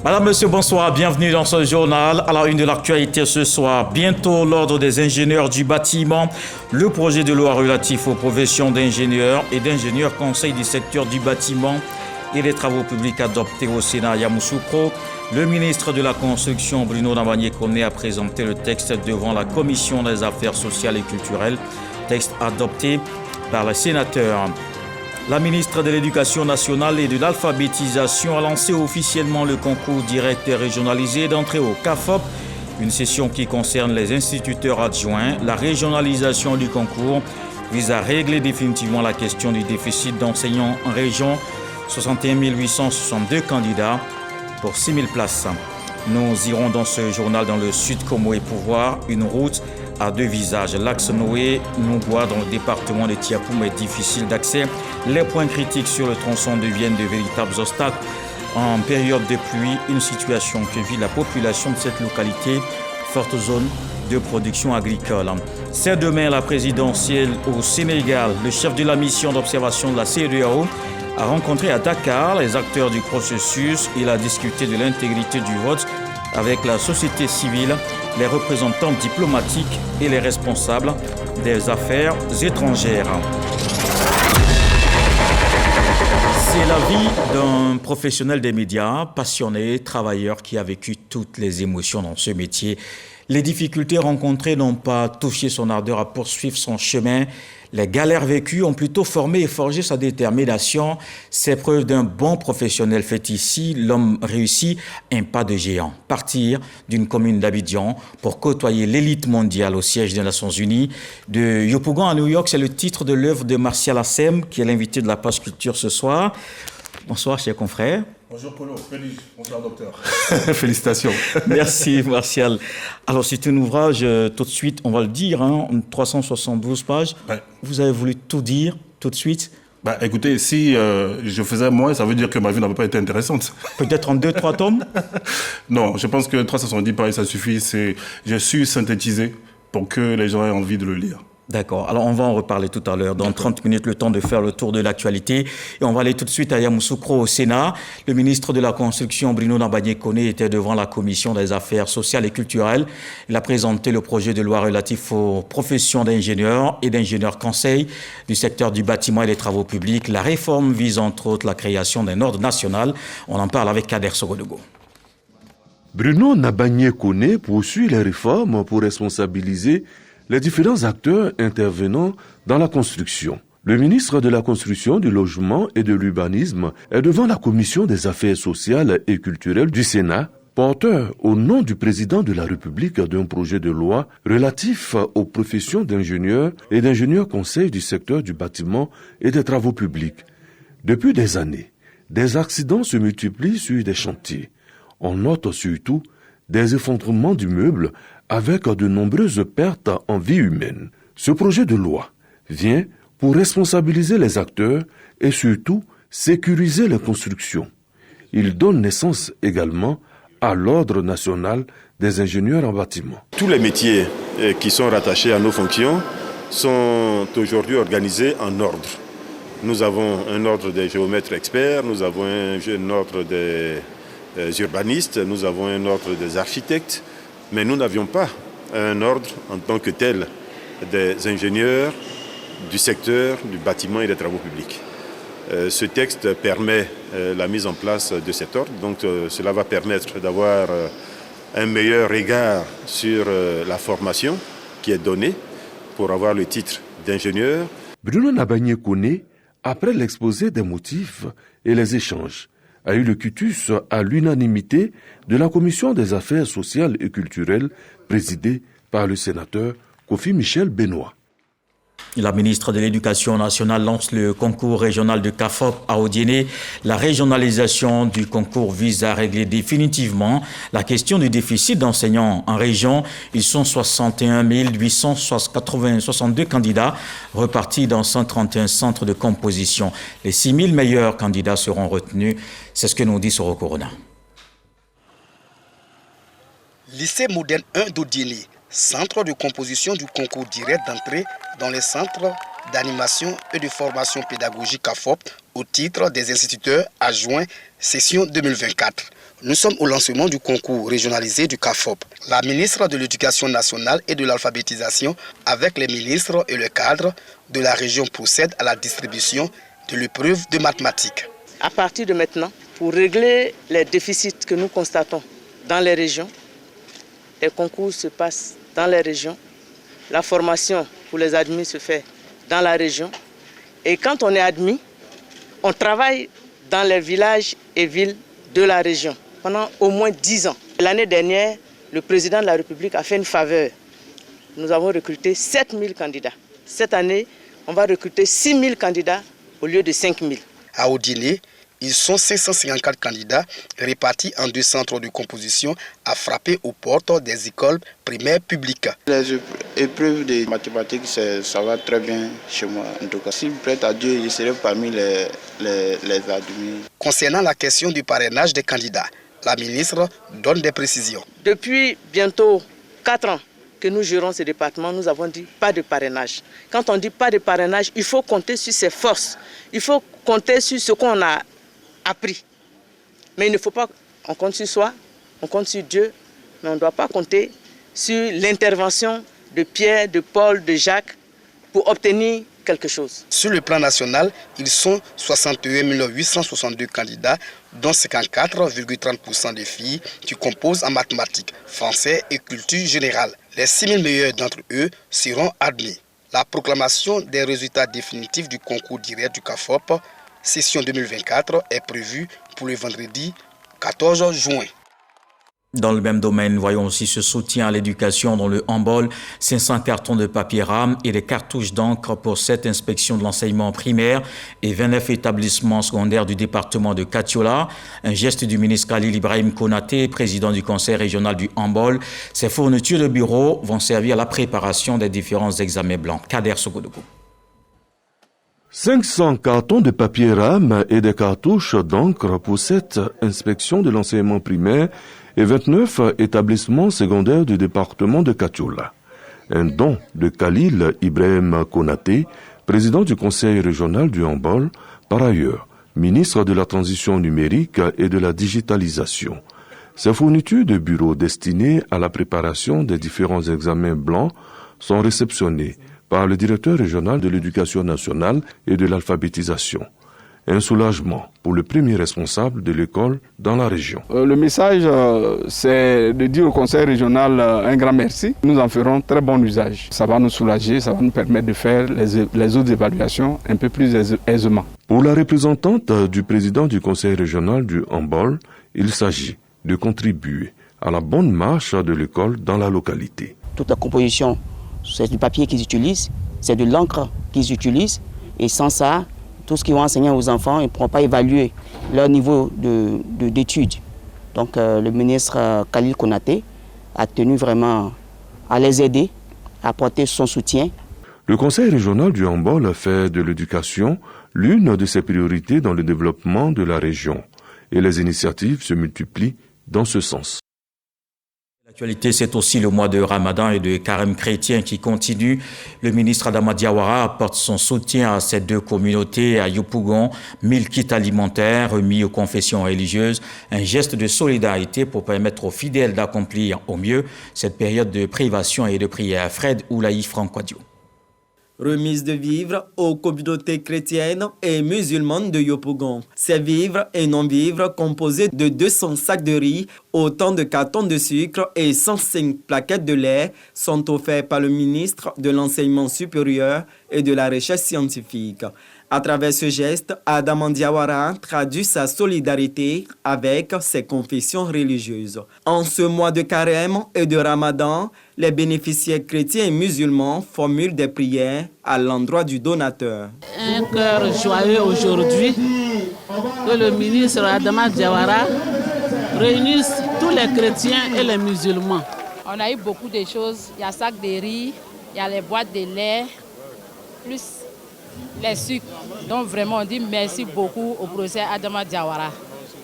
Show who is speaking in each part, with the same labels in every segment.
Speaker 1: Madame, monsieur, bonsoir, bienvenue dans ce journal. À la une de l'actualité ce soir, bientôt l'ordre des ingénieurs du bâtiment, le projet de loi relatif aux professions d'ingénieurs et d'ingénieurs conseil du secteur du bâtiment et les travaux publics adoptés au Sénat Yamoussoukro. Le ministre de la Construction, Bruno Nabagné-Koné, a présenté le texte devant la Commission des affaires sociales et culturelles, texte adopté par les sénateurs. La ministre de l'Éducation nationale et de l'alphabétisation a lancé officiellement le concours direct et régionalisé d'entrée au CAFOP, une session qui concerne les instituteurs adjoints. La régionalisation du concours vise à régler définitivement la question du déficit d'enseignants en région. 61 862 candidats pour 6 000 places. Nous irons dans ce journal dans le sud Como et Pouvoir, une route à deux visages. L'axe Noé-Nougoua dans le département de Tiapoum est difficile d'accès. Les points critiques sur le tronçon deviennent de véritables obstacles en période de pluie, une situation que vit la population de cette localité, forte zone de production agricole. C'est demain la présidentielle au Sénégal. Le chef de la mission d'observation de la CEDEAO a rencontré à Dakar les acteurs du processus. Il a discuté de l'intégrité du vote avec la société civile, les représentants diplomatiques et les responsables des affaires étrangères. C'est la vie d'un professionnel des médias, passionné, travailleur qui a vécu toutes les émotions dans ce métier. Les difficultés rencontrées n'ont pas touché son ardeur à poursuivre son chemin. Les galères vécues ont plutôt formé et forgé sa détermination. C'est preuve d'un bon professionnel fait ici. L'homme réussit un pas de géant. Partir d'une commune d'Abidjan pour côtoyer l'élite mondiale au siège des Nations Unies. De Yopougon à New York, c'est le titre de l'œuvre de Martial Assem, qui est l'invité de la page culture ce soir. Bonsoir, chers confrères.
Speaker 2: Bonjour Polo, bonsoir docteur. Félicitations.
Speaker 1: Merci Martial. Alors c'est un ouvrage, tout de suite, on va le dire, 372 pages. Ouais. Vous avez voulu tout dire tout de suite?
Speaker 2: Écoutez, si je faisais moins, ça veut dire que ma vie n'avait pas été intéressante.
Speaker 1: Peut-être en 2-3 tomes?
Speaker 2: Non, je pense que 370 pages, ça suffit. J'ai su synthétiser pour que les gens aient envie de le lire.
Speaker 1: D'accord. Alors, on va en reparler tout à l'heure. Dans 30 minutes, le temps de faire le tour de l'actualité. Et on va aller tout de suite à Yamoussoukro au Sénat. Le ministre de la Construction, Bruno Nabagné-Koné, était devant la Commission des affaires sociales et culturelles. Il a présenté le projet de loi relatif aux professions d'ingénieurs et d'ingénieurs conseils du secteur du bâtiment et des travaux publics. La réforme vise entre autres la création d'un ordre national. On en parle avec Kader Sogodogo.
Speaker 3: Bruno Nabagné-Koné poursuit les réformes pour responsabiliser les différents acteurs intervenant dans la construction. Le ministre de la Construction, du Logement et de l'Urbanisme est devant la Commission des affaires sociales et culturelles du Sénat, porteur au nom du président de la République d'un projet de loi relatif aux professions d'ingénieurs et d'ingénieurs conseils du secteur du bâtiment et des travaux publics. Depuis des années, des accidents se multiplient sur des chantiers. On note surtout des effondrements d'immeubles avec de nombreuses pertes en vie humaine. Ce projet de loi vient pour responsabiliser les acteurs et surtout sécuriser les constructions. Il donne naissance également à l'Ordre national des ingénieurs en bâtiment.
Speaker 4: Tous les métiers qui sont rattachés à nos fonctions sont aujourd'hui organisés en ordre. Nous avons un ordre des géomètres experts, nous avons un ordre des urbanistes, nous avons un ordre des architectes, mais nous n'avions pas un ordre en tant que tel des ingénieurs du secteur du bâtiment et des travaux publics. Ce texte permet la mise en place de cet ordre, donc cela va permettre d'avoir un meilleur regard sur la formation qui est donnée pour avoir le titre d'ingénieur.
Speaker 3: Bruno Nabagné-Koné, après l'exposé des motifs et les échanges, a eu le quitus à l'unanimité de la Commission des affaires sociales et culturelles présidée par le sénateur Kofi Michel Benoît.
Speaker 1: La ministre de l'Éducation nationale lance le concours régional de CAFOP à Odiéné. La régionalisation du concours vise à régler définitivement la question du déficit d'enseignants en région. Ils sont 61 862 candidats repartis dans 131 centres de composition. Les 6 000 meilleurs candidats seront retenus. C'est ce que nous dit Soro Corona.
Speaker 5: Lycée moderne 1 d'Odiéné, centre de composition du concours direct d'entrée dans les centres d'animation et de formation pédagogique CAFOP, au titre des instituteurs adjoints session 2024. Nous sommes au lancement du concours régionalisé du CAFOP. La ministre de l'Éducation nationale et de l'alphabétisation, avec les ministres et le cadre de la région, procède à la distribution de l'épreuve de mathématiques.
Speaker 6: À partir de maintenant, pour régler les déficits que nous constatons dans les régions, les concours se passent dans les régions, la formation pour les admis se fait dans la région, et quand on est admis, on travaille dans les villages et villes de la région pendant au moins 10 ans. L'année dernière, le président de la République a fait une faveur. Nous avons recruté 7000 candidats. Cette année, on va recruter 6000 candidats au lieu de 5000.
Speaker 5: À Odiné, ils sont 554 candidats répartis en 2 centres de composition à frapper aux portes des écoles primaires publiques.
Speaker 7: Les épreuves de mathématiques, ça va très bien chez moi en tout cas. Si je prête à Dieu, je serai parmi les admis.
Speaker 5: Concernant la question du parrainage des candidats, la ministre donne des précisions.
Speaker 6: Depuis bientôt 4 ans que nous gérons ce département, nous avons dit pas de parrainage. Quand on dit pas de parrainage, il faut compter sur ses forces. Il faut compter sur ce qu'on a appris. Mais il ne faut pas, on compte sur soi, on compte sur Dieu, mais on ne doit pas compter sur l'intervention de Pierre, de Paul, de Jacques pour obtenir quelque chose.
Speaker 5: Sur le plan national, ils sont 61 862 candidats, dont 54,30% des filles qui composent en mathématiques, français et culture générale. Les 6000 meilleurs d'entre eux seront admis. La proclamation des résultats définitifs du concours direct du CAFOP, session 2024, est prévue pour le vendredi 14 juin.
Speaker 1: Dans le même domaine, voyons aussi ce soutien à l'éducation dans le handball, 500 cartons de papier rame et des cartouches d'encre pour 7 inspections de l'enseignement primaire et 29 établissements secondaires du département de Katiola. Un geste du ministre Khalil Ibrahim Konaté, président du conseil régional du handball. Ces fournitures de bureau vont servir à la préparation des différents examens blancs. Kader Sogodoko.
Speaker 3: 500 cartons de papier rame et des cartouches d'encre pour 7 inspections de l'enseignement primaire et 29 établissements secondaires du département de Katiola. Un don de Khalil Ibrahim Konaté, président du conseil régional du handball, par ailleurs ministre de la transition numérique et de la digitalisation. Ces fournitures de bureaux destinées à la préparation des différents examens blancs sont réceptionnées par le directeur régional de l'éducation nationale et de l'alphabétisation. Un soulagement pour le premier responsable de l'école dans la région.
Speaker 8: Le message, c'est de dire au conseil régional un grand merci. Nous en ferons très bon usage. Ça va nous soulager, ça va nous permettre de faire les autres évaluations un peu plus aisément.
Speaker 3: Pour la représentante du président du conseil régional du handball, il s'agit de contribuer à la bonne marche de l'école dans la localité.
Speaker 9: Toute la composition, c'est du papier qu'ils utilisent, c'est de l'encre qu'ils utilisent, et sans ça, tout ce qu'ils vont enseigner aux enfants, ils ne pourront pas évaluer leur niveau d'études. Donc le ministre Khalil Konaté a tenu vraiment à les aider, à apporter son soutien.
Speaker 3: Le conseil régional du handball fait de l'éducation l'une de ses priorités dans le développement de la région. Et les initiatives se multiplient dans ce sens.
Speaker 1: L'actualité, c'est aussi le mois de Ramadan et de Carême chrétien qui continue. Le ministre Adama Diawara apporte son soutien à ces 2 communautés à Yopougon, 1000 kits alimentaires remis aux confessions religieuses, un geste de solidarité pour permettre aux fidèles d'accomplir au mieux cette période de privation et de prière. Fred Oulaï Franquadio.
Speaker 10: Remise de vivres aux communautés chrétiennes et musulmanes de Yopougon. Ces vivres et non-vivres composés de 200 sacs de riz, autant de cartons de sucre et 105 plaquettes de lait sont offerts par le ministre de l'Enseignement supérieur et de la Recherche scientifique. À travers ce geste, Adama Diawara traduit sa solidarité avec ses confessions religieuses. En ce mois de Carême et de Ramadan, les bénéficiaires chrétiens et musulmans formulent des prières à l'endroit du donateur.
Speaker 11: Un cœur joyeux aujourd'hui que le ministre Adama Diawara réunisse tous les chrétiens et les musulmans.
Speaker 12: On a eu beaucoup de choses. Il y a sac de riz, il y a les boîtes de lait, plus les sucres. Donc vraiment, on dit merci beaucoup au professeur Adama Diawara.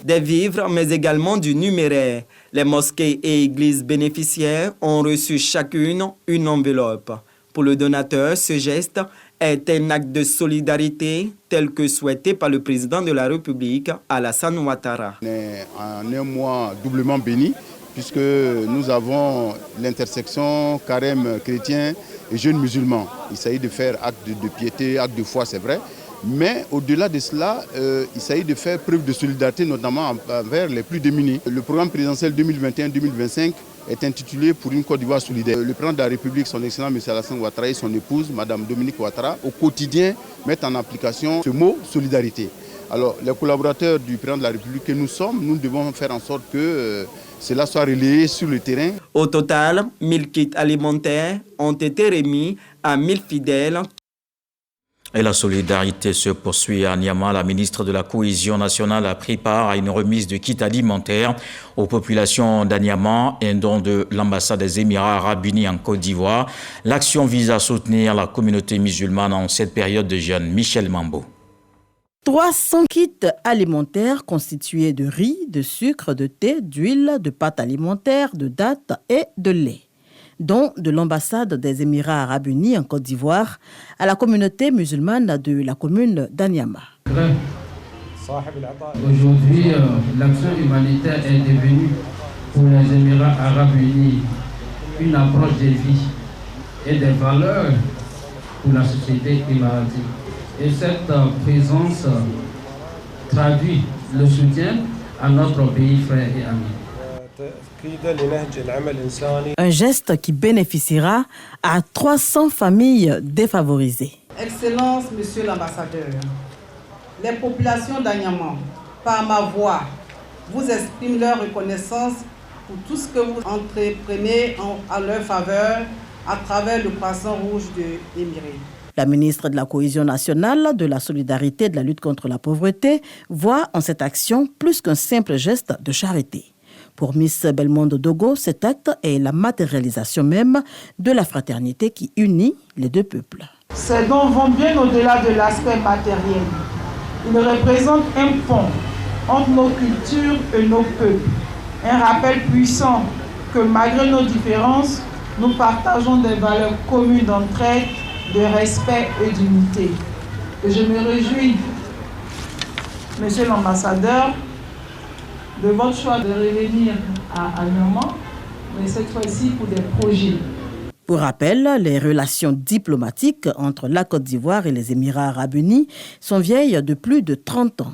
Speaker 10: Des vivres, mais également du numéraire. Les mosquées et églises bénéficiaires ont reçu chacune une enveloppe. Pour le donateur, ce geste est un acte de solidarité tel que souhaité par le président de la République, Alassane Ouattara.
Speaker 13: On est en un mois doublement béni puisque nous avons l'intersection carême chrétien et jeunes musulmans. Il s'agit de faire acte de piété, acte de foi, c'est vrai. Mais au-delà de cela, il s'agit de faire preuve de solidarité, notamment envers les plus démunis. Le programme présidentiel 2021-2025 est intitulé Pour une Côte d'Ivoire solidaire. Le président de la République, son excellent M. Alassane Ouattara et son épouse, Mme Dominique Ouattara, au quotidien mettent en application ce mot solidarité. Alors, les collaborateurs du président de la République que nous sommes, nous devons faire en sorte que cela soit relayé sur le terrain.
Speaker 10: Au total, 1000 kits alimentaires ont été remis à 1000 fidèles.
Speaker 1: Et la solidarité se poursuit à Niamey. La ministre de la Cohésion nationale a pris part à une remise de kits alimentaires aux populations d'Aniamey, un don de l'ambassade des Émirats arabes unis en Côte d'Ivoire. L'action vise à soutenir la communauté musulmane en cette période de jeûne. Michel Mambo.
Speaker 14: 300 kits alimentaires constitués de riz, de sucre, de thé, d'huile, de pâtes alimentaires, de dattes et de lait, dont de l'ambassade des Émirats arabes unis en Côte d'Ivoire à la communauté musulmane de la commune d'Aniamey.
Speaker 15: Aujourd'hui, l'action humanitaire est devenue pour les Émirats arabes unis une approche de vie et des valeurs pour la société émiratique. Et cette présence traduit le soutien à notre pays frère et ami.
Speaker 14: Un geste qui bénéficiera à 300 familles défavorisées.
Speaker 16: Excellence, Monsieur l'ambassadeur, les populations d'Aniamey, par ma voix, vous expriment leur reconnaissance pour tout ce que vous entreprenez en leur faveur à travers le Croissant Rouge de l'Émirat.
Speaker 14: La ministre de la Cohésion nationale, de la solidarité et de la lutte contre la pauvreté voit en cette action plus qu'un simple geste de charité. Pour Miss Belmondo Dogo, cet acte est la matérialisation même de la fraternité qui unit les deux peuples.
Speaker 17: Ces dons vont bien au-delà de l'aspect matériel. Ils représentent un pont entre nos cultures et nos peuples. Un rappel puissant que malgré nos différences, nous partageons des valeurs communes d'entraide, de respect et d'unité. Et je me réjouis, Monsieur l'ambassadeur, de votre choix de revenir à Niamey, mais cette fois-ci pour des projets.
Speaker 14: Pour rappel, les relations diplomatiques entre la Côte d'Ivoire et les Émirats arabes unis sont vieilles de plus de 30 ans.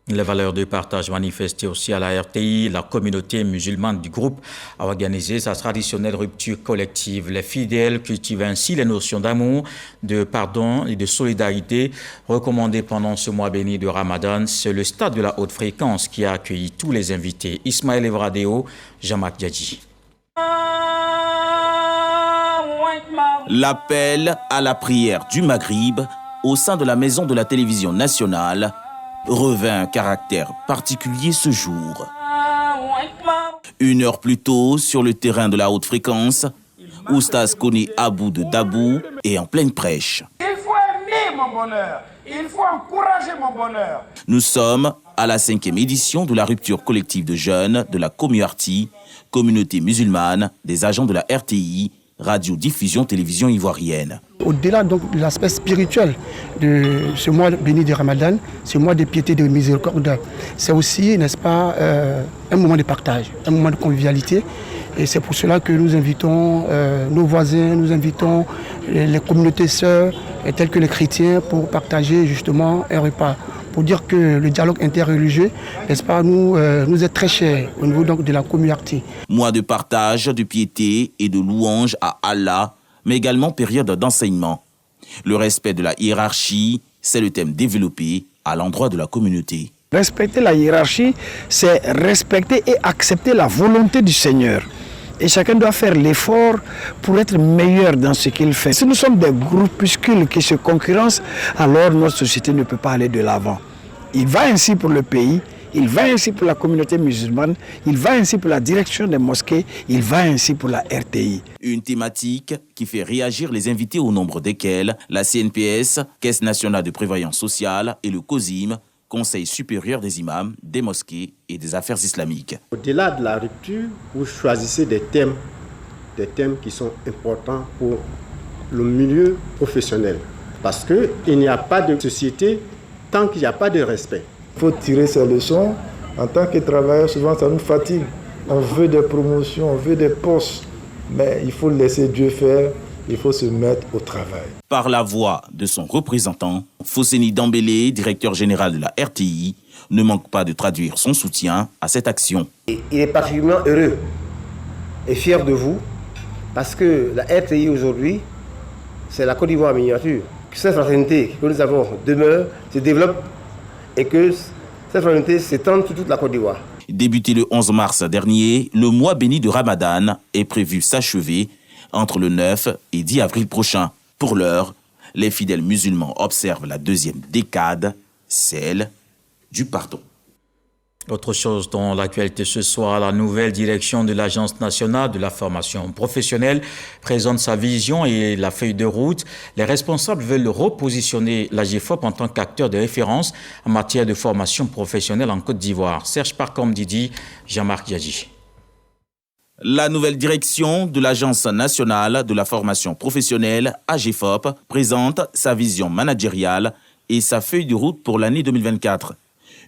Speaker 1: Les valeurs de partage manifestées aussi à la RTI, la communauté musulmane du groupe a organisé sa traditionnelle rupture collective. Les fidèles cultivent ainsi les notions d'amour, de pardon et de solidarité recommandées pendant ce mois béni de Ramadan. C'est le stade de la haute fréquence qui a accueilli tous les invités. Ismaël Evradeo, Jean-Marc Diadji.
Speaker 18: L'appel à la prière du Maghrib au sein de la maison de la télévision nationale revêt un caractère particulier ce jour. 1 heure plus tôt, sur le terrain de la haute fréquence, Oustaz Koni Abou de Dabou est en pleine prêche.
Speaker 19: Il faut aimer mon bonheur, il faut encourager mon bonheur.
Speaker 18: Nous sommes à la 5e édition de la rupture collective de jeunes de la Communarty, communauté musulmane des agents de la RTI, radio-diffusion télévision ivoirienne.
Speaker 20: Au-delà donc de l'aspect spirituel de ce mois béni de Ramadan, ce mois de piété et de miséricorde, c'est aussi, n'est-ce pas, un moment de partage, un moment de convivialité. Et c'est pour cela que nous invitons nos voisins, nous invitons les communautés sœurs, telles que les chrétiens, pour partager justement un repas. Pour dire que le dialogue interreligieux, n'est-ce pas, nous est très cher au niveau donc de la communauté.
Speaker 18: Mois de partage, de piété et de louange à Allah, mais également période d'enseignement. Le respect de la hiérarchie, c'est le thème développé à l'endroit de la communauté.
Speaker 21: Respecter la hiérarchie, c'est respecter et accepter la volonté du Seigneur. Et chacun doit faire l'effort pour être meilleur dans ce qu'il fait. Si nous sommes des groupuscules qui se concurrencent, alors notre société ne peut pas aller de l'avant. Il va ainsi pour le pays, il va ainsi pour la communauté musulmane, il va ainsi pour la direction des mosquées, il va ainsi pour la RTI.
Speaker 18: Une thématique qui fait réagir les invités au nombre desquels la CNPS, Caisse nationale de prévoyance sociale, et le COSIM, Conseil supérieur des imams, des mosquées et des affaires islamiques.
Speaker 22: Au-delà de la rupture, vous choisissez des thèmes qui sont importants pour le milieu professionnel. Parce qu'il n'y a pas de société tant qu'il n'y a pas de respect.
Speaker 2: Il faut tirer ces leçons. En tant que travailleur, souvent ça nous fatigue. On veut des promotions, on veut des postes. Mais il faut laisser Dieu faire, il faut se mettre au travail.
Speaker 18: Par la voix de son représentant, Fosseni Dambélé, directeur général de la RTI, ne manque pas de traduire son soutien à cette action.
Speaker 4: Il est particulièrement heureux et fier de vous parce que la RTI aujourd'hui, c'est la Côte d'Ivoire en miniature. Que cette fraternité que nous avons demeure, se développe et que cette fraternité s'étend sur toute la Côte d'Ivoire.
Speaker 18: Débuté le 11 mars dernier, le mois béni de Ramadan est prévu s'achever entre le 9 et 10 avril prochain. Pour l'heure, les fidèles musulmans observent la deuxième décade, celle du pardon.
Speaker 1: Autre chose dans l'actualité ce soir, la nouvelle direction de l'Agence nationale de la formation professionnelle présente sa vision et la feuille de route. Les responsables veulent repositionner l'AGEFOP en tant qu'acteur de référence en matière de formation professionnelle en Côte d'Ivoire. Serge Parcom Didi, Jean-Marc Diadji.
Speaker 18: La nouvelle direction de l'Agence nationale de la formation professionnelle, AGEFOP, présente sa vision managériale et sa feuille de route pour l'année 2024.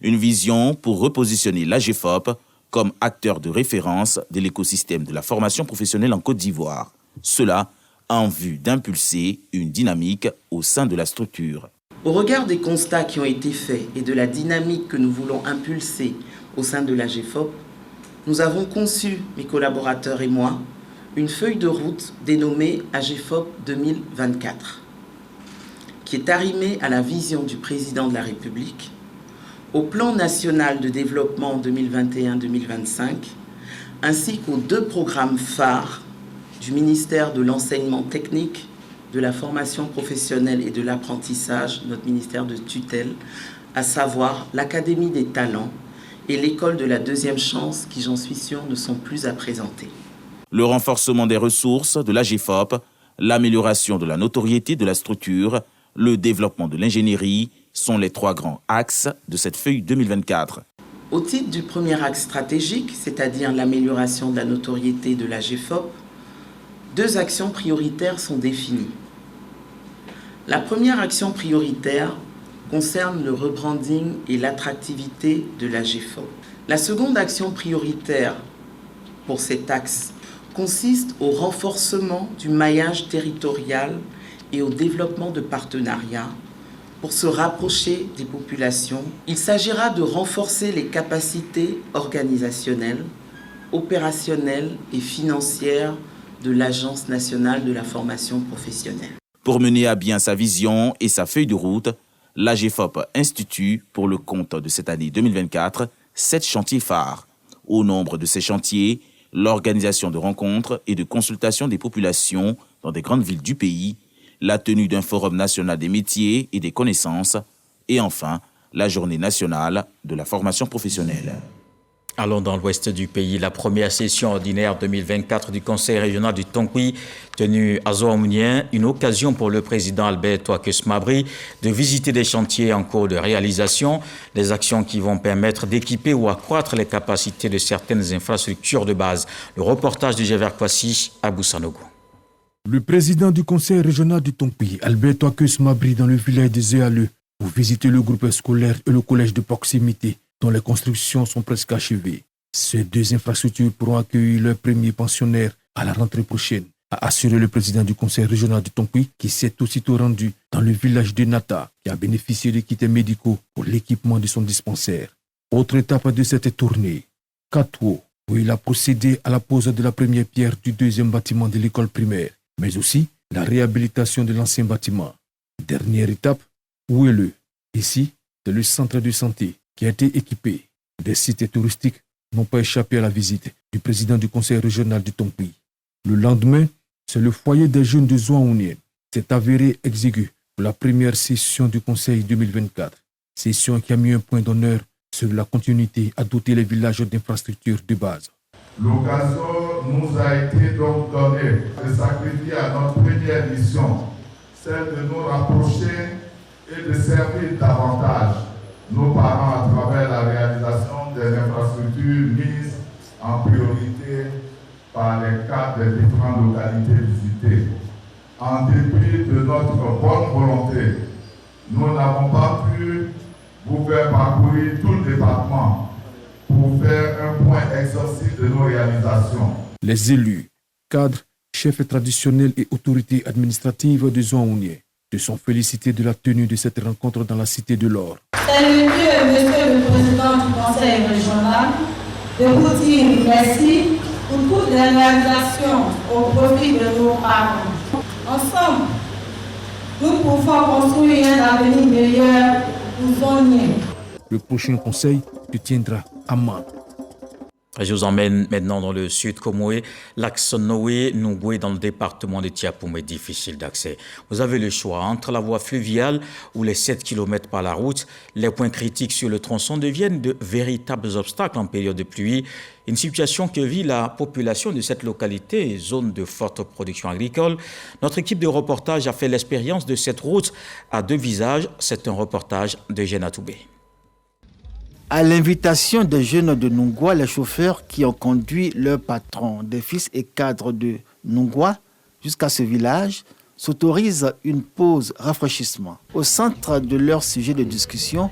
Speaker 18: Une vision pour repositionner l'AGEFOP comme acteur de référence de l'écosystème de la formation professionnelle en Côte d'Ivoire. Cela en vue d'impulser une dynamique au sein de la structure.
Speaker 23: Au regard des constats qui ont été faits et de la dynamique que nous voulons impulser au sein de l'AGEFOP, nous avons conçu, mes collaborateurs et moi, une feuille de route dénommée AGEFOP 2024, qui est arrimée à la vision du président de la République, au plan national de développement 2021-2025, ainsi qu'aux 2 programmes phares du ministère de l'enseignement technique, de la formation professionnelle et de l'apprentissage, notre ministère de tutelle, à savoir l'Académie des talents et l'école de la deuxième chance qui, j'en suis sûr, ne sont plus à présenter.
Speaker 18: Le renforcement des ressources de l'AGEFOP, l'amélioration de la notoriété de la structure, le développement de l'ingénierie sont les 3 grands axes de cette feuille 2024.
Speaker 23: Au titre du premier axe stratégique, c'est-à-dire l'amélioration de la notoriété de l'AGEFOP, 2 actions prioritaires sont définies. La première action prioritaire concerne le rebranding et l'attractivité de l'AGEFOP. La seconde action prioritaire pour cet axe consiste au renforcement du maillage territorial et au développement de partenariats pour se rapprocher des populations. Il s'agira de renforcer les capacités organisationnelles, opérationnelles et financières de l'Agence nationale de la formation professionnelle.
Speaker 18: Pour mener à bien sa vision et sa feuille de route, l'AGEFOP institue pour le compte de cette année 2024 7 chantiers phares. Au nombre de ces chantiers, l'organisation de rencontres et de consultations des populations dans des grandes villes du pays, la tenue d'un forum national des métiers et des connaissances, et enfin, la journée nationale de la formation professionnelle.
Speaker 1: Allons dans l'ouest du pays. La première session ordinaire 2024 du Conseil régional du Tonkouy, tenue à Zouaounien, une occasion pour le président Albert Touakus Mabri de visiter des chantiers en cours de réalisation, des actions qui vont permettre d'équiper ou accroître les capacités de certaines infrastructures de base. Le reportage de Jever Kwasi à Boussanogo.
Speaker 24: Le président du conseil régional du Tonkouy, Albert Touakus Mabri, dans le village de Zéaleux, pour visiter le groupe scolaire et le collège de proximité, dont les constructions sont presque achevées. Ces 2 infrastructures pourront accueillir leurs premiers pensionnaires à la rentrée prochaine, a assuré le président du conseil régional du Tonkouy, qui s'est aussitôt rendu dans le village de Nata, qui a bénéficié de kits médicaux pour l'équipement de son dispensaire. Autre étape de cette tournée, Katwo, où il a procédé à la pose de la première pierre du 2e bâtiment de l'école primaire, mais aussi la réhabilitation de l'ancien bâtiment. Dernière étape, Oueleu. Ici, c'est le centre de santé qui a été équipé. Des sites touristiques n'ont pas échappé à la visite du président du conseil régional du Tonkouy. Le lendemain, c'est le foyer des jeunes de Zouaounien s'est avéré exigu pour la première session du conseil 2024. Session qui a mis un point d'honneur sur la continuité à doter les villages d'infrastructures de base.
Speaker 25: L'occasion nous a été donc donnée de sacrifier à notre première mission, celle de nous rapprocher et de servir davantage nos parents à travers la réalisation des infrastructures mises en priorité par les cadres des différentes localités visitées. En dépit de notre bonne volonté nous n'avons pas pu vous faire parcourir tout le département pour faire un point exhaustif de nos réalisations. Les
Speaker 24: élus, cadres, chefs traditionnels et autorités administratives de Zouaounié se sont félicités de la tenue de cette rencontre dans la cité de l'Or.
Speaker 5: Monsieur le Président du Conseil régional, de vous dire merci pour toutes les réalisations au profit de nos parents. Ensemble, nous pouvons construire un avenir meilleur pour Zouaounié.
Speaker 24: Le prochain conseil se tiendra à Mans.
Speaker 1: Je vous emmène maintenant dans le sud Comoé. L'axe Noé-Noungoué dans le département de Tiapoum est difficile d'accès. Vous avez le choix entre la voie fluviale ou les 7 km par la route. Les points critiques sur le tronçon deviennent de véritables obstacles en période de pluie. Une situation que vit la population de cette localité, zone de forte production agricole. Notre équipe de reportage a fait l'expérience de cette route à 2 visages. C'est un reportage de Géna Toubé.
Speaker 6: À l'invitation des jeunes de Noungoué, les chauffeurs qui ont conduit leur patron, des fils et cadres de Noungoué jusqu'à ce village, s'autorisent une pause rafraîchissement. Au centre de leur sujet de discussion,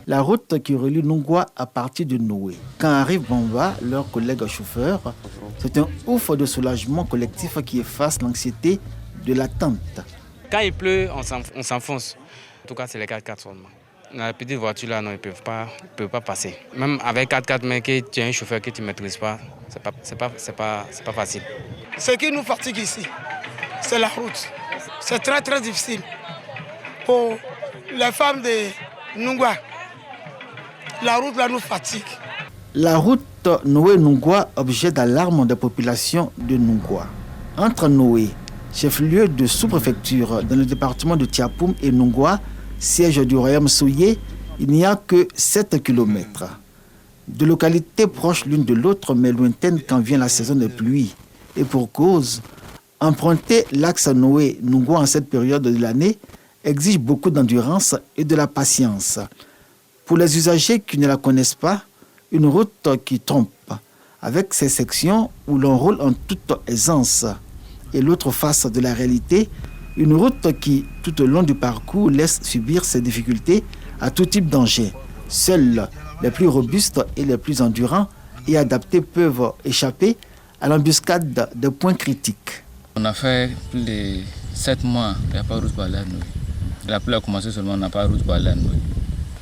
Speaker 6: la route qui relie Noungoué à partir de Noé. Quand arrive Bamba, leur collègue chauffeur, c'est un ouf de soulagement collectif qui efface l'anxiété de l'attente.
Speaker 7: Quand il pleut, on s'enfonce. En tout cas, c'est les 4x4 seulement. La petite voiture là, non, ils ne peuvent pas passer. Même avec 4x4, mais que tu as un chauffeur que tu ne maîtrises pas, c'est pas facile.
Speaker 8: Ce qui nous fatigue ici, c'est la route. C'est très très difficile pour les femmes de Noungoué. La route là nous fatigue.
Speaker 6: La route Noé-Noungoué, objet d'alarme des populations de Noungoué. Entre Noé, chef-lieu de sous-préfecture dans le département de Tiapoum, et Noungoué, siège du royaume Soyé, il n'y a que 7 km. De localités proches l'une de l'autre, mais lointaines quand vient la saison des pluies. Et pour cause, emprunter l'axe Noé-Noungoué en cette période de l'année exige beaucoup d'endurance et de la patience. Pour les usagers qui ne la connaissent pas, une route qui trompe, avec ses sections où l'on roule en toute aisance. Et l'autre face de la réalité, une route qui, tout au long du parcours, laisse subir ses difficultés à tout type d'engin. Seuls les plus robustes et les plus endurants et adaptés peuvent échapper à l'embuscade des points critiques.
Speaker 9: On a fait plus de 7 mois, il n'y a pas de route par là. La pluie a commencé seulement, on n'a pas de route par là.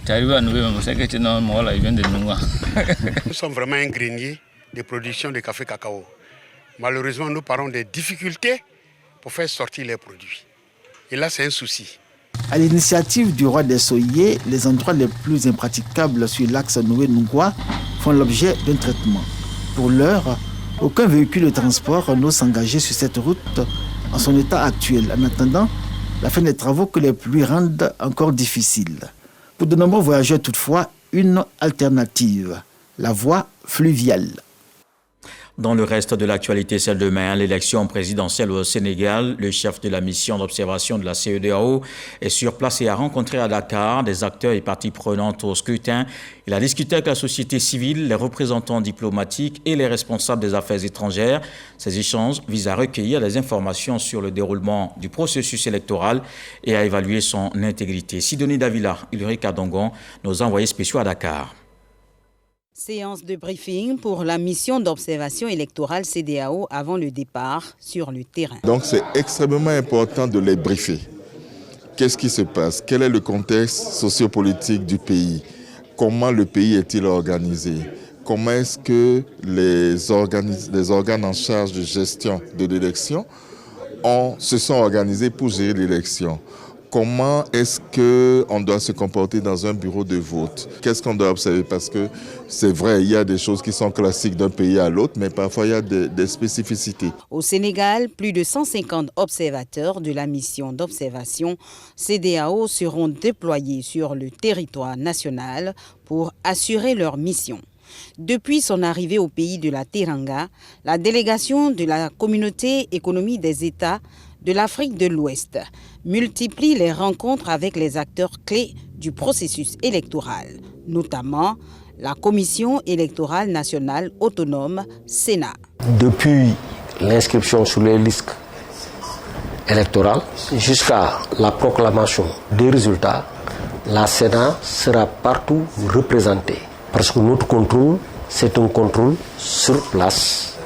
Speaker 9: Tu arrives à Noé, on sait que tu es dans le Moral, il vient de Noungoué.
Speaker 26: Nous sommes vraiment un grenier de production de café cacao. Malheureusement, nous parlons des difficultés pour faire sortir les produits. Et là, c'est un souci.
Speaker 6: À l'initiative du roi des Soyers, les endroits les plus impraticables sur l'axe Noé-Noungoué font l'objet d'un traitement. Pour l'heure, aucun véhicule de transport n'ose s'engager sur cette route en son état actuel, en attendant la fin des travaux que les pluies rendent encore difficiles. Pour de nombreux voyageurs, toutefois, une alternative, la voie fluviale.
Speaker 1: Dans le reste de l'actualité, celle demain, l'élection présidentielle au Sénégal, le chef de la mission d'observation de la CEDEAO est sur place et a rencontré à Dakar des acteurs et parties prenantes au scrutin. Il a discuté avec la société civile, les représentants diplomatiques et les responsables des affaires étrangères. Ces échanges visent à recueillir des informations sur le déroulement du processus électoral et à évaluer son intégrité. Sidonie Davila, Ulrika Dongon, nos envoyés spéciaux à Dakar.
Speaker 27: Séance de briefing pour la mission d'observation électorale CEDEAO avant le départ sur le terrain.
Speaker 28: Donc c'est extrêmement important de les briefer. Qu'est-ce qui se passe? Quel est le contexte sociopolitique du pays? Comment le pays est-il organisé? Comment est-ce que les organes en charge de gestion de l'élection se sont organisés pour gérer l'élection? Comment est-ce qu'on doit se comporter dans un bureau de vote? Qu'est-ce qu'on doit observer? Parce que c'est vrai, il y a des choses qui sont classiques d'un pays à l'autre, mais parfois il y a des spécificités.
Speaker 27: Au Sénégal, plus de 150 observateurs de la mission d'observation CEDEAO seront déployés sur le territoire national pour assurer leur mission. Depuis son arrivée au pays de la Teranga, la délégation de la Communauté économique des États de l'Afrique de l'Ouest multiplie les rencontres avec les acteurs clés du processus électoral, notamment la Commission électorale nationale autonome, Sénat.
Speaker 29: Depuis l'inscription sur les listes électorales jusqu'à la proclamation des résultats, La Sénat sera partout représentée. Parce que notre contrôle, c'est un contrôle sur place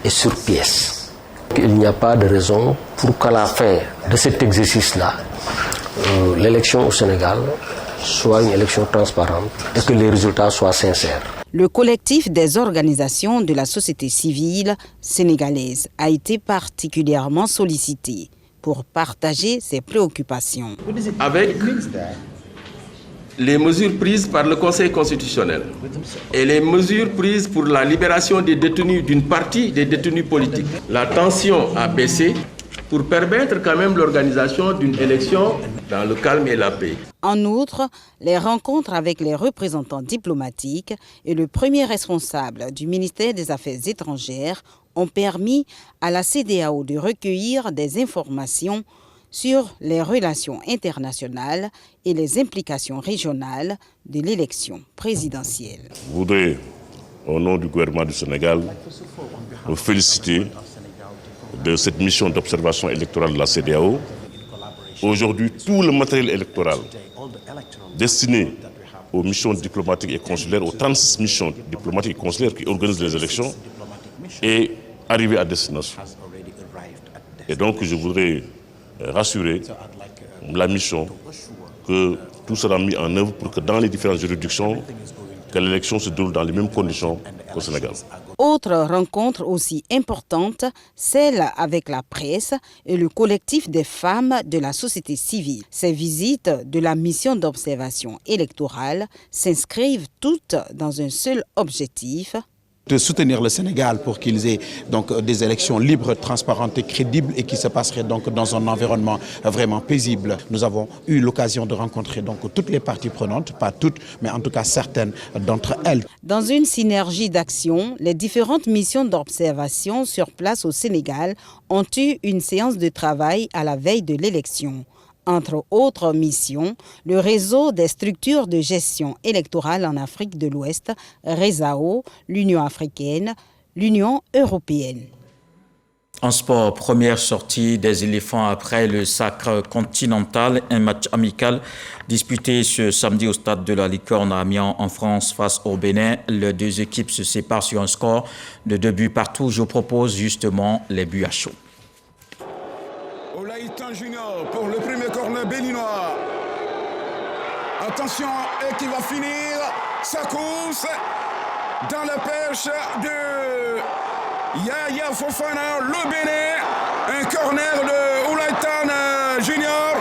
Speaker 29: et sur pièce. Il n'y a pas de raison pour qu'à la fin de cet exercice-là, l'élection au Sénégal soit une élection transparente et que les résultats soient sincères.
Speaker 27: Le collectif des organisations de la société civile sénégalaise a été particulièrement sollicité pour partager ses préoccupations.
Speaker 3: Avec les mesures prises par le Conseil constitutionnel et les mesures prises pour la libération des détenus, d'une partie des détenus politiques, la tension a baissé pour permettre quand même l'organisation d'une élection dans le calme et la paix.
Speaker 27: En outre, les rencontres avec les représentants diplomatiques et le premier responsable du ministère des Affaires étrangères ont permis à la CEDEAO de recueillir des informations sur les relations internationales et les implications régionales de l'élection présidentielle.
Speaker 10: Je voudrais, au nom du gouvernement du Sénégal, me féliciter de cette mission d'observation électorale de la CEDEAO. Aujourd'hui, tout le matériel électoral destiné aux missions diplomatiques et consulaires, aux 36 missions diplomatiques et consulaires qui organisent les élections, est arrivé à destination. Et donc, je voudrais rassurer la mission que tout sera mis en œuvre pour que dans les différentes juridictions, que l'élection se déroule dans les mêmes conditions qu'au Sénégal.
Speaker 27: Autre rencontre aussi importante, celle avec la presse et le collectif des femmes de la société civile. Ces visites de la mission d'observation électorale s'inscrivent toutes dans un seul objectif:
Speaker 11: de soutenir le Sénégal pour qu'ils aient donc des élections libres, transparentes et crédibles et qui se passeraient donc dans un environnement vraiment paisible. Nous avons eu l'occasion de rencontrer donc toutes les parties prenantes, pas toutes, mais en tout cas certaines d'entre elles.
Speaker 27: Dans une synergie d'action, les différentes missions d'observation sur place au Sénégal ont eu une séance de travail à la veille de l'élection. Entre autres missions, le réseau des structures de gestion électorale en Afrique de l'Ouest, RESAO, l'Union africaine, l'Union européenne.
Speaker 1: En sport, première sortie des éléphants après le sacre continental, un match amical disputé ce samedi au stade de la Licorne à Amiens en France face au Bénin. Les deux équipes se séparent sur un score de 2 buts partout. Je propose justement les buts à chaud.
Speaker 19: Olaïtan Junior pour le premier corner béninois. Attention, et qui va finir sa course dans la perche de Yaya Fofana, le Bénin. Un corner de Olaïtan Junior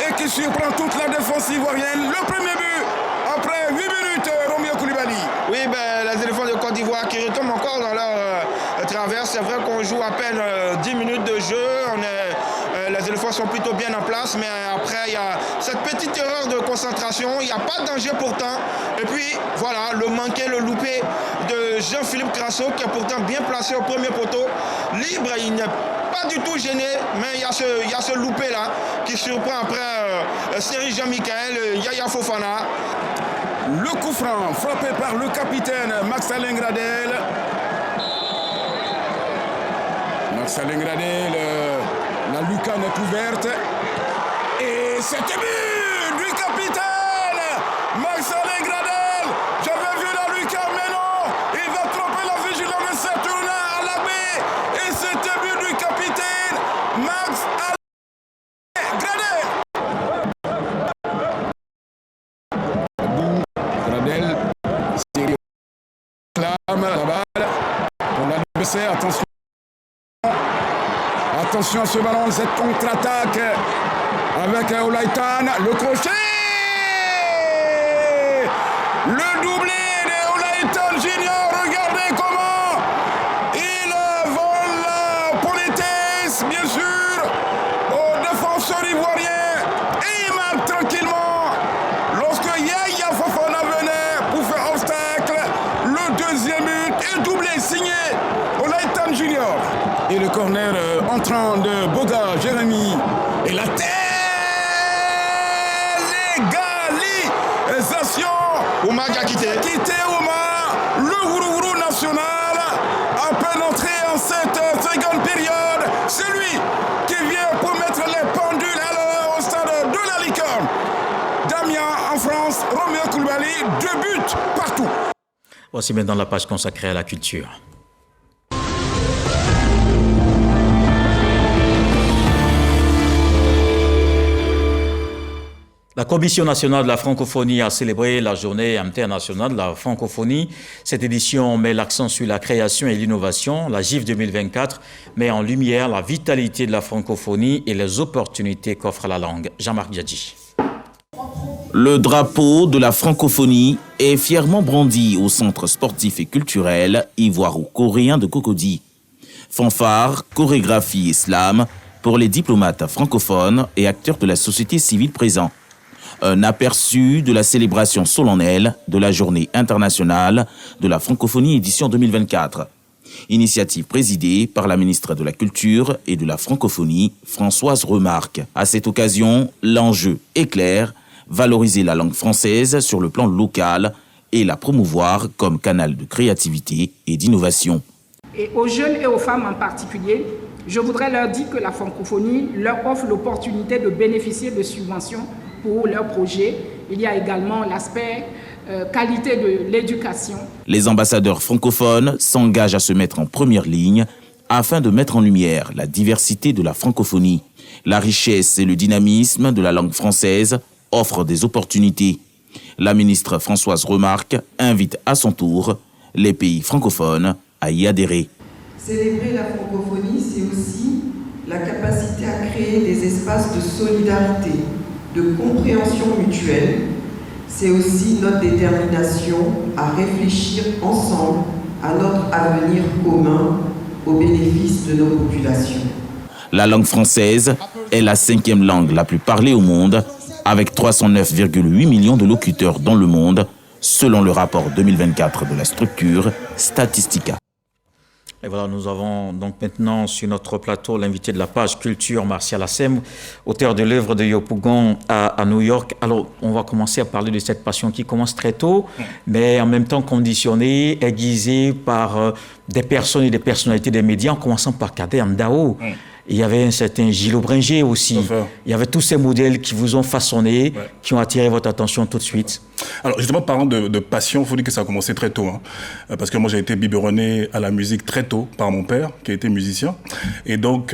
Speaker 19: et qui surprend toute la défense ivoirienne. Le premier but après 8 minutes, Romeo Koulibaly.
Speaker 12: Oui, les éléphants de Côte d'Ivoire qui retombent encore dans leur traverse. C'est vrai qu'on joue à peine 10 minutes de jeu. Les éléphants sont plutôt bien en place, mais après il y a cette petite erreur de concentration, il n'y a pas de danger pourtant. Et puis voilà, le manqué, le loupé de Jean-Philippe Crasso qui est pourtant bien placé au premier poteau. Libre, il n'est pas du tout gêné, mais il y a ce loupé là qui surprend après Seri Jean-Michel, Yaya Fofana.
Speaker 19: Le coup franc frappé par le capitaine Max-Alain Gradel. Max-Alain Gradel. La lucarne est ouverte et c'est but du capitaine Max-Alain Gradel. J'avais vu la lucarne, mais non, il va tromper la vigilance de Saturnin à la baie et c'était but du capitaine Max-Alain Gradel. Gradel, clame la balle pour l'adversaire, attention. Attention à ce ballon, cette contre-attaque avec Olaïtan, le crochet, le doublé de Olaïtan Junior, regardez comment il vole la politesse, bien sûr, aux défenseurs ivoiriens et il marque tranquillement lorsque Yaya Fofana venait pour faire obstacle, le deuxième but et doublé signé Olaïtan Junior. Et le corner entrant de Boga, Jérémy. Et la légalisation.
Speaker 12: Oumar qui a quitté.
Speaker 19: Oumar, le Wourourou national. À peine entré en cette seconde période. C'est lui qui vient pour mettre les pendules au stade de la Licorne. Damien 2 buts partout.
Speaker 1: Voici maintenant la page consacrée à la culture. La Commission nationale de la francophonie a célébré la journée internationale de la francophonie. Cette édition met l'accent sur la création et l'innovation. La GIF 2024 met en lumière la vitalité de la francophonie et les opportunités qu'offre la langue. Jean-Marc Diadji.
Speaker 18: Le drapeau de la francophonie est fièrement brandi au centre sportif et culturel ivoiro-coréen de Cocody. Fanfare, chorégraphie et slam pour les diplomates francophones et acteurs de la société civile présents. Un aperçu de la célébration solennelle de la Journée internationale de la francophonie édition 2024. Initiative présidée par la ministre de la Culture et de la Francophonie, Françoise Remarque. À cette occasion, l'enjeu est clair, valoriser la langue française sur le plan local et la promouvoir comme canal de créativité et d'innovation.
Speaker 2: Et aux jeunes et aux femmes en particulier, je voudrais leur dire que la francophonie leur offre l'opportunité de bénéficier de subventions pour leurs projets. Il y a également l'aspect qualité de l'éducation.
Speaker 18: Les ambassadeurs francophones s'engagent à se mettre en première ligne afin de mettre en lumière la diversité de la francophonie. La richesse et le dynamisme de la langue française offrent des opportunités. La ministre Françoise Remarque invite à son tour les pays francophones à y adhérer.
Speaker 13: Célébrer la francophonie, c'est aussi la capacité à créer des espaces de solidarité, de compréhension mutuelle. C'est aussi notre détermination à réfléchir ensemble à notre avenir commun au bénéfice de nos populations.
Speaker 18: La langue française est la 5e langue la plus parlée au monde, avec 309,8 millions de locuteurs dans le monde, selon le rapport 2024 de la structure Statistica.
Speaker 1: Et voilà, nous avons donc maintenant sur notre plateau l'invité de la page Culture, Martial Assem, auteur de l'œuvre de Yopougon à New York. Alors, on va commencer à parler de cette passion qui commence très tôt, mais en même temps conditionnée, aiguisée par des personnes et des personnalités des médias, en commençant par Kader Ndao. Il y avait un certain Gilles Aubringer aussi. Il y avait tous ces modèles qui vous ont façonné, qui ont attiré votre attention tout de suite.
Speaker 14: Alors justement, parlant de passion, il faut dire que ça a commencé très tôt. Parce que moi, j'ai été biberonné à la musique très tôt par mon père, qui a été musicien. Et donc,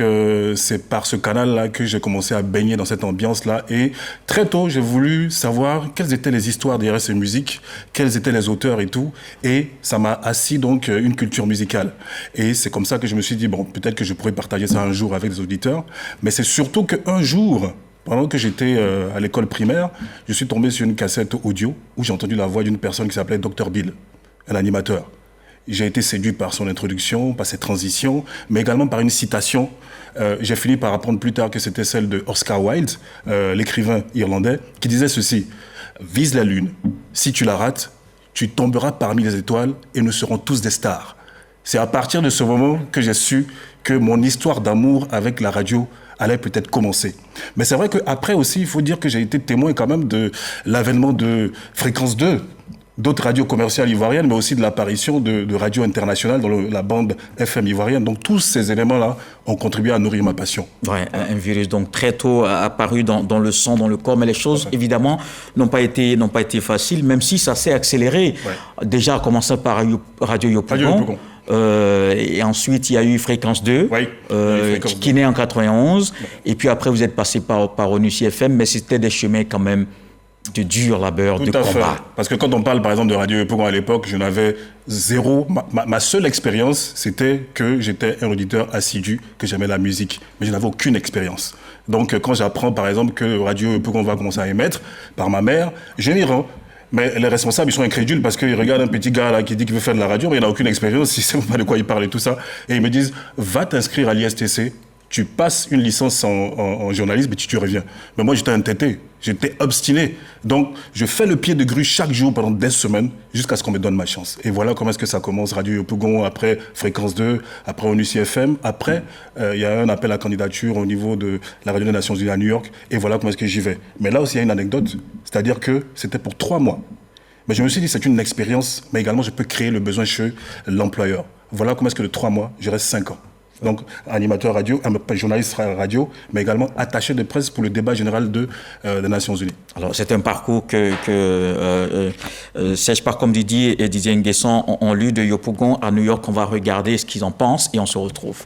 Speaker 14: c'est par ce canal-là que j'ai commencé à baigner dans cette ambiance-là. Et très tôt, j'ai voulu savoir quelles étaient les histoires derrière ces musiques, quels étaient les auteurs et tout. Et ça m'a assis donc une culture musicale. Et c'est comme ça que je me suis dit, bon, peut-être que je pourrais partager ça un jour avec les auditeurs. Mais c'est surtout qu'un jour, pendant que j'étais à l'école primaire, je suis tombé sur une cassette audio où j'ai entendu la voix d'une personne qui s'appelait Dr Bill, un animateur. J'ai été séduit par son introduction, par ses transitions, mais également par une citation. J'ai fini par apprendre plus tard que c'était celle de Oscar Wilde, l'écrivain irlandais, qui disait ceci: « Vise la lune. Si tu la rates, tu tomberas parmi les étoiles et nous serons tous des stars. » C'est à partir de ce moment que j'ai su que mon histoire d'amour avec la radio allait peut-être commencer. Mais c'est vrai qu'après aussi, il faut dire que j'ai été témoin quand même de l'avènement de Fréquence 2, d'autres radios commerciales ivoiriennes, mais aussi de l'apparition de radios internationales dans la bande FM ivoirienne. Donc tous ces éléments-là ont contribué à nourrir ma passion.
Speaker 1: Ouais, un virus donc très tôt apparu dans le sang, dans le corps, mais les choses évidemment n'ont pas été faciles, même si ça s'est accéléré. Ouais. Déjà, en commençant par Radio Yopougon. Et ensuite, il y a eu Fréquence 2, qui naît en 91. Et puis après, vous êtes passé par ONUCI FM, mais c'était des chemins quand même de dur labeur, de combat. Fait.
Speaker 14: Parce que quand on parle, par exemple, de Radio Yopougon à l'époque, je n'avais zéro... Ma seule expérience, c'était que j'étais un auditeur assidu, que j'aimais la musique. Mais je n'avais aucune expérience. Donc, quand j'apprends, par exemple, que Radio Yopougon va commencer à émettre, par ma mère, je m'y rends. Mais les responsables, ils sont incrédules parce qu'ils regardent un petit gars là qui dit qu'il veut faire de la radio, mais il n'a aucune expérience, il ne sait pas de quoi il parle et tout ça. Et ils me disent, va t'inscrire à l'ISTC, tu passes une licence en journalisme et tu reviens. Mais moi, j'étais entêté, j'étais obstiné. Donc, je fais le pied de grue chaque jour pendant des semaines jusqu'à ce qu'on me donne ma chance. Et voilà comment est-ce que ça commence. Radio Yopougon, après Fréquence 2, après ONUCI FM. Après, il y a un appel à candidature au niveau de la Radio des Nations Unies à New York. Et voilà comment est-ce que j'y vais. Mais là aussi, il y a une anecdote. C'est-à-dire que c'était pour 3 mois. Mais je me suis dit, c'est une expérience, mais également, je peux créer le besoin chez l'employeur. Voilà comment est-ce que de 3 mois, je reste 5 ans. Donc, animateur radio, journaliste radio, mais également attaché de presse pour le débat général des Nations Unies.
Speaker 1: Alors, c'est un parcours que Serge Parcom Didier et Didier Nguesson ont lu de Yopougon à New York. On va regarder ce qu'ils en pensent et on se retrouve.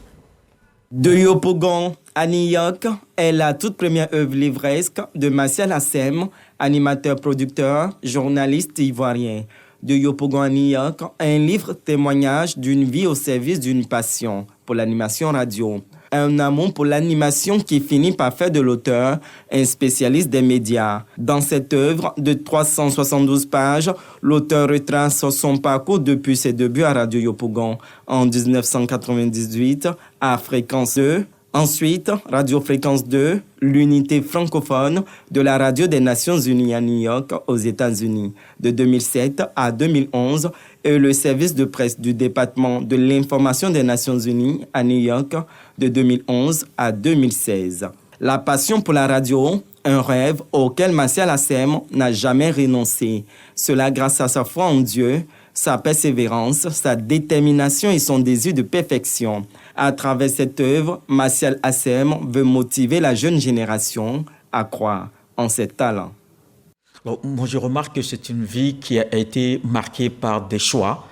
Speaker 4: De Yopougon à New York est la toute première œuvre livresque de Martial Assem, animateur-producteur, journaliste ivoirien. De Yopougon à New York, un livre témoignage d'une vie au service d'une passion pour l'animation radio. Un amour pour l'animation qui finit par faire de l'auteur un spécialiste des médias. Dans cette œuvre de 372 pages, l'auteur retrace son parcours depuis ses débuts à Radio Yopougon en 1998 à Fréquence 2. Ensuite, Radio Fréquence 2, l'unité francophone de la radio des Nations Unies à New York, aux États-Unis, de 2007 à 2011, et le service de presse du département de l'information des Nations Unies à New York, de 2011 à 2016. La passion pour la radio, un rêve auquel Martial Assem n'a jamais renoncé. Cela grâce à sa foi en Dieu, sa persévérance, sa détermination et son désir de perfection. À travers cette œuvre, Martial Assem veut motiver la jeune génération à croire en ses talents.
Speaker 1: Alors, moi, je remarque que c'est une vie qui a été marquée par des choix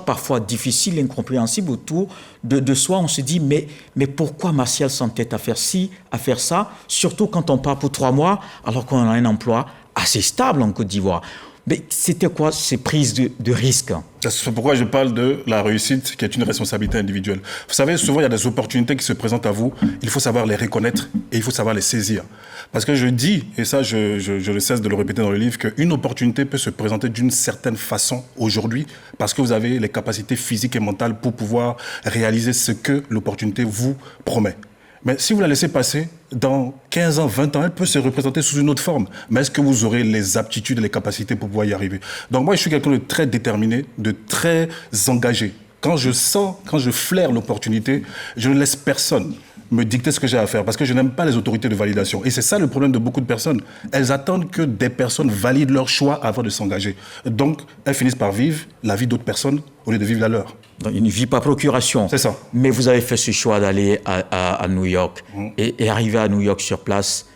Speaker 1: parfois difficiles, incompréhensibles autour de soi. On se dit, mais pourquoi Martial s'entête à faire ci, à faire ça, surtout quand on part pour 3 mois, alors qu'on a un emploi assez stable en Côte d'Ivoire. Mais c'était quoi ces prises de risques?
Speaker 14: C'est pourquoi je parle de la réussite qui est une responsabilité individuelle. Vous savez, souvent il y a des opportunités qui se présentent à vous, il faut savoir les reconnaître et il faut savoir les saisir. Parce que je dis, et ça je ne cesse de le répéter dans le livre, qu'une opportunité peut se présenter d'une certaine façon aujourd'hui parce que vous avez les capacités physiques et mentales pour pouvoir réaliser ce que l'opportunité vous promet. Mais si vous la laissez passer, dans 15 ans, 20 ans, elle peut se représenter sous une autre forme. Mais est-ce que vous aurez les aptitudes et les capacités pour pouvoir y arriver? Donc moi, je suis quelqu'un de très déterminé, de très engagé. Quand je flaire l'opportunité, je ne laisse personne me dicter ce que j'ai à faire parce que je n'aime pas les autorités de validation. Et c'est ça le problème de beaucoup de personnes. Elles attendent que des personnes valident leur choix avant de s'engager. Donc, elles finissent par vivre la vie d'autres personnes au lieu de vivre la leur.
Speaker 1: Donc, une vie par procuration.
Speaker 14: C'est ça.
Speaker 1: Mais vous avez fait ce choix d'aller à New York et arriver à New York sur place.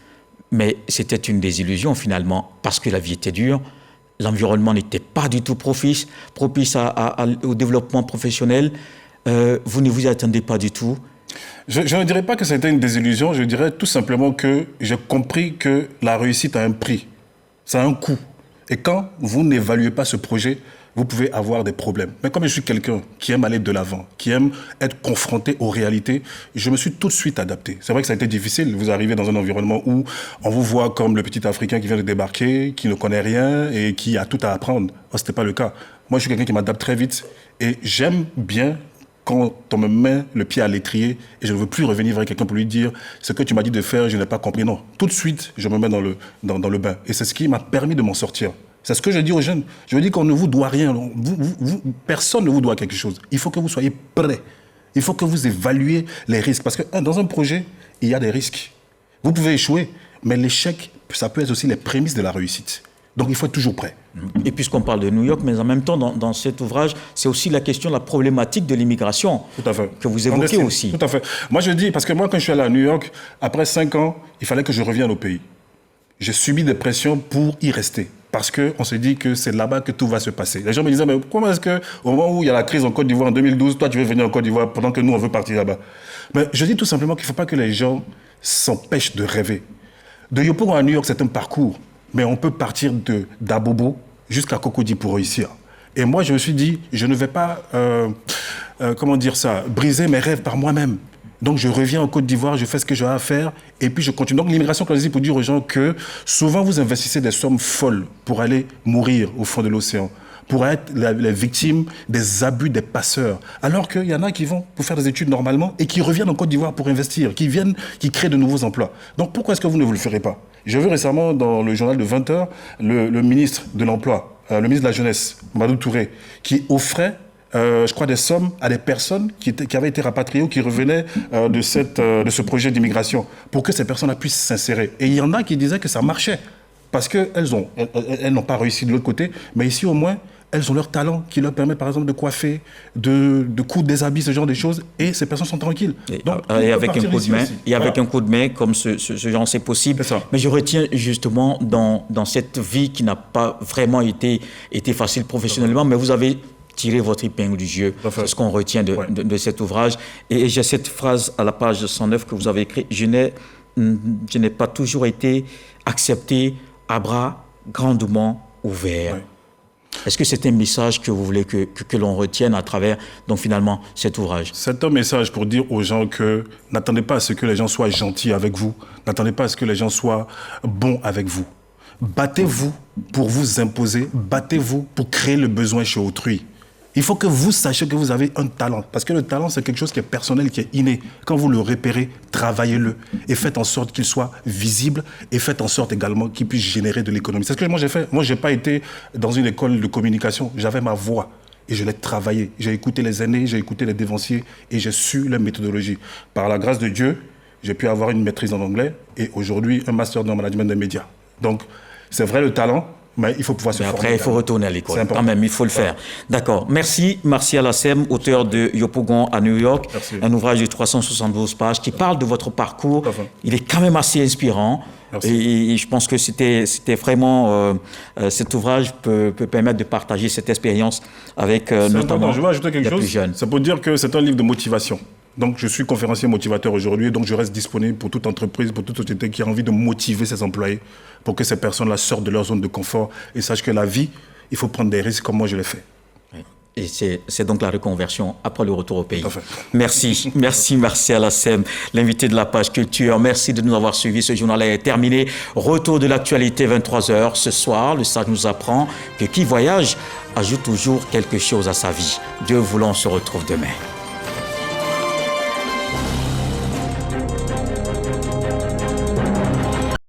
Speaker 1: Mais c'était une désillusion finalement parce que la vie était dure. L'environnement n'était pas du tout propice au développement professionnel. Vous ne vous y attendez pas du tout.
Speaker 14: Je ne dirais pas que c'était une désillusion, je dirais tout simplement que j'ai compris que la réussite a un prix, ça a un coût. Et quand vous n'évaluez pas ce projet, vous pouvez avoir des problèmes. Mais comme je suis quelqu'un qui aime aller de l'avant, qui aime être confronté aux réalités, je me suis tout de suite adapté. C'est vrai que ça a été difficile. Vous arrivez dans un environnement où on vous voit comme le petit Africain qui vient de débarquer, qui ne connaît rien et qui a tout à apprendre. Ce n'était pas le cas. Moi, je suis quelqu'un qui m'adapte très vite et j'aime bien quand on me met le pied à l'étrier et je ne veux plus revenir vers quelqu'un pour lui dire ce que tu m'as dit de faire, je n'ai pas compris. Non, tout de suite, je me mets dans le bain. Et c'est ce qui m'a permis de m'en sortir. C'est ce que je dis aux jeunes. Je dis qu'on ne vous doit rien. Personne ne vous doit quelque chose. Il faut que vous soyez prêts. Il faut que vous évaluiez les risques. Parce que dans un projet, il y a des risques. Vous pouvez échouer, mais l'échec, ça peut être aussi les prémices de la réussite. Donc il faut être toujours prêt.
Speaker 1: Et puisqu'on parle de New York, mais en même temps, dans cet ouvrage, c'est aussi la question de la problématique de l'immigration que vous évoquez aussi.
Speaker 14: Tout à fait. Moi, je dis, parce que moi, quand je suis allé à New York, après 5 ans, il fallait que je revienne au pays. J'ai subi des pressions pour y rester. Parce qu'on se dit que c'est là-bas que tout va se passer. Les gens me disaient, mais comment est-ce qu'au moment où il y a la crise en Côte d'Ivoire en 2012, toi, tu veux venir en Côte d'Ivoire pendant que nous, on veut partir là-bas? Mais je dis tout simplement qu'il ne faut pas que les gens s'empêchent de rêver. De Yopougon à New York, c'est un parcours. Mais on peut partir d'Abobo jusqu'à Cocody pour réussir. Et moi, je me suis dit, je ne vais pas, briser mes rêves par moi-même. Donc, je reviens en Côte d'Ivoire, je fais ce que j'ai à faire, et puis je continue. Donc, l'immigration clandestine, pour dire aux gens que souvent, vous investissez des sommes folles pour aller mourir au fond de l'océan, pour être les victimes des abus des passeurs. Alors qu'il y en a qui vont pour faire des études normalement et qui reviennent en Côte d'Ivoire pour investir, qui créent de nouveaux emplois. Donc, pourquoi est-ce que vous ne vous le ferez pas? J'ai vu récemment dans le journal de 20h le ministre de l'Emploi, le ministre de la Jeunesse, Madou Touré, qui offrait, je crois, des sommes à des personnes qui avaient été rapatriées ou qui revenaient de ce projet d'immigration pour que ces personnes-là puissent s'insérer. Et il y en a qui disaient que ça marchait parce qu'elles n'ont pas réussi de l'autre côté. Mais ici, au moins, elles ont leur talent qui leur permet par exemple de coiffer, de coudre des habits, ce genre de choses, et ces personnes sont tranquilles.
Speaker 1: Et avec un coup de main, avec un coup de main comme ce genre, c'est possible. Mais je retiens justement dans cette vie qui n'a pas vraiment été facile professionnellement, mais vous avez tiré votre épingle du jeu. C'est ce qu'on retient de cet ouvrage. Et j'ai cette phrase à la page 109 que vous avez écrite: je n'ai pas toujours été accepté à bras grandement ouverts. Est-ce que c'est un message que vous voulez que l'on retienne à travers, donc finalement, cet ouvrage?
Speaker 14: C'est un message pour dire aux gens que n'attendez pas à ce que les gens soient gentils avec vous, n'attendez pas à ce que les gens soient bons avec vous. Battez-vous pour vous imposer, battez-vous pour créer le besoin chez autrui. Il faut que vous sachiez que vous avez un talent. Parce que le talent, c'est quelque chose qui est personnel, qui est inné. Quand vous le repérez, travaillez-le. Et faites en sorte qu'il soit visible. Et faites en sorte également qu'il puisse générer de l'économie. C'est ce que moi j'ai fait. Moi, je n'ai pas été dans une école de communication. J'avais ma voix. Et je l'ai travaillée. J'ai écouté les aînés, j'ai écouté les dévanciers. Et j'ai su leur méthodologie. Par la grâce de Dieu, j'ai pu avoir une maîtrise en anglais. Et aujourd'hui, un master dans le management des médias. Donc, c'est vrai le talent. Mais il faut pouvoir se former.
Speaker 1: Après, il faut retourner à l'école. Quand même, il faut le faire. D'accord. Merci, Martial Assem, auteur de Yopougon à New York. Merci. Un ouvrage de 372 pages qui parle de votre parcours. Il est quand même assez inspirant. Et je pense que c'était vraiment... cet ouvrage peut permettre de partager cette expérience avec notamment
Speaker 14: je vais ajouter quelque chose.
Speaker 1: Plus jeunes.
Speaker 14: C'est pour dire que c'est un livre de motivation. Donc, je suis conférencier motivateur aujourd'hui, donc je reste disponible pour toute entreprise, pour toute société qui a envie de motiver ses employés pour que ces personnes-là sortent de leur zone de confort et sachent que la vie, il faut prendre des risques comme moi je l'ai fait.
Speaker 1: Et c'est donc la reconversion après le retour au pays. Merci. Merci Martial Assem, l'invité de la page culture. Merci de nous avoir suivis. Ce journal est terminé. Retour de l'actualité 23h. Ce soir, le sage nous apprend que qui voyage ajoute toujours quelque chose à sa vie. Dieu voulant, on se retrouve demain.